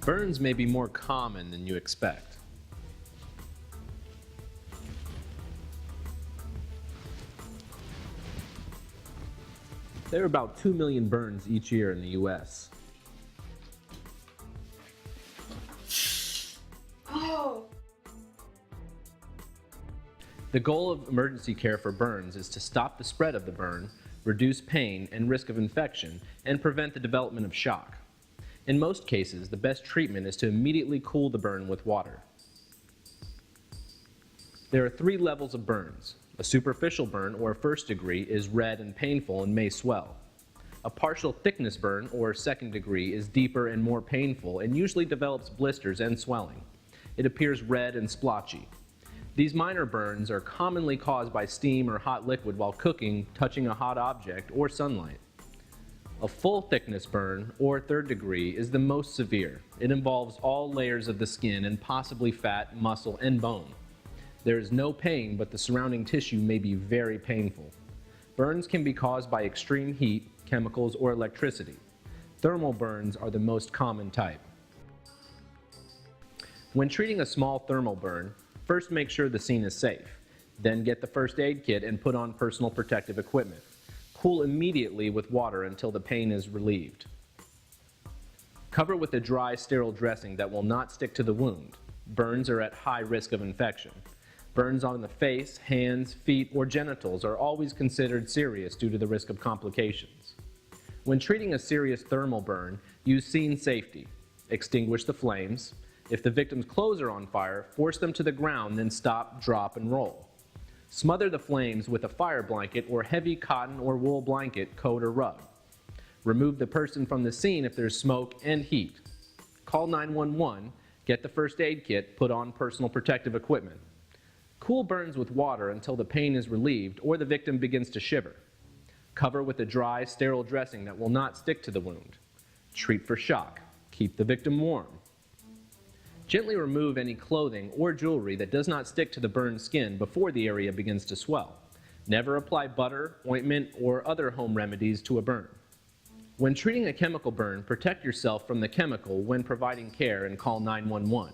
Burns may be more common than you expect. There are about 2 million burns each year in the U.S. Oh. The goal of emergency care for burns is to stop the spread of the burn, reduce pain and risk of infection, and prevent the development of shock. In most cases, the best treatment is to immediately cool the burn with water. There are 3 levels of burns. A superficial burn, or first degree, is red and painful and may swell. A partial thickness burn, or second degree, is deeper and more painful and usually develops blisters and swelling. It appears red and splotchy. These minor burns are commonly caused by steam or hot liquid while cooking, touching a hot object, or sunlight. A full thickness burn, or third degree, is the most severe. It involves all layers of the skin and possibly fat, muscle, and bone. There is no pain, but the surrounding tissue may be very painful. Burns can be caused by extreme heat, chemicals, or electricity. Thermal burns are the most common type. When treating a small thermal burn, first make sure the scene is safe. Then get the first aid kit and put on personal protective equipment. Cool immediately with water until the pain is relieved. Cover with a dry, sterile dressing that will not stick to the wound. Burns are at high risk of infection. Burns on the face, hands, feet, or genitals are always considered serious due to the risk of complications. When treating a serious thermal burn, use scene safety. Extinguish the flames. If the victim's clothes are on fire, force them to the ground, then stop, drop, and roll. Smother the flames with a fire blanket or heavy cotton or wool blanket, coat, or rug. Remove the person from the scene if there's smoke and heat. Call 911, get the first aid kit, put on personal protective equipment. Cool burns with water until the pain is relieved or the victim begins to shiver. Cover with a dry, sterile dressing that will not stick to the wound. Treat for shock. Keep the victim warm. Gently remove any clothing or jewelry that does not stick to the burned skin before the area begins to swell. Never apply butter, ointment, or other home remedies to a burn. When treating a chemical burn, protect yourself from the chemical when providing care and call 911.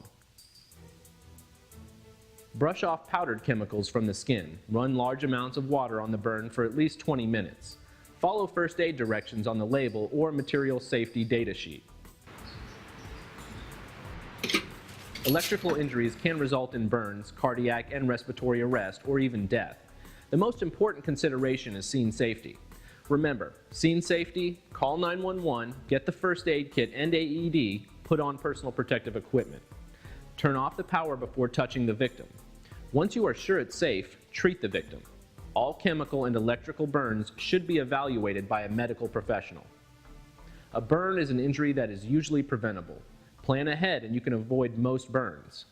Brush off powdered chemicals from the skin. Run large amounts of water on the burn for at least 20 minutes. Follow first aid directions on the label or material safety data sheet. Electrical injuries can result in burns, cardiac and respiratory arrest, or even death. The most important consideration is scene safety. Remember, scene safety, call 911, get the first aid kit and AED, put on personal protective equipment. Turn off the power before touching the victim. Once you are sure it's safe, treat the victim. All chemical and electrical burns should be evaluated by a medical professional. A burn is an injury that is usually preventable. Plan ahead and you can avoid most burns.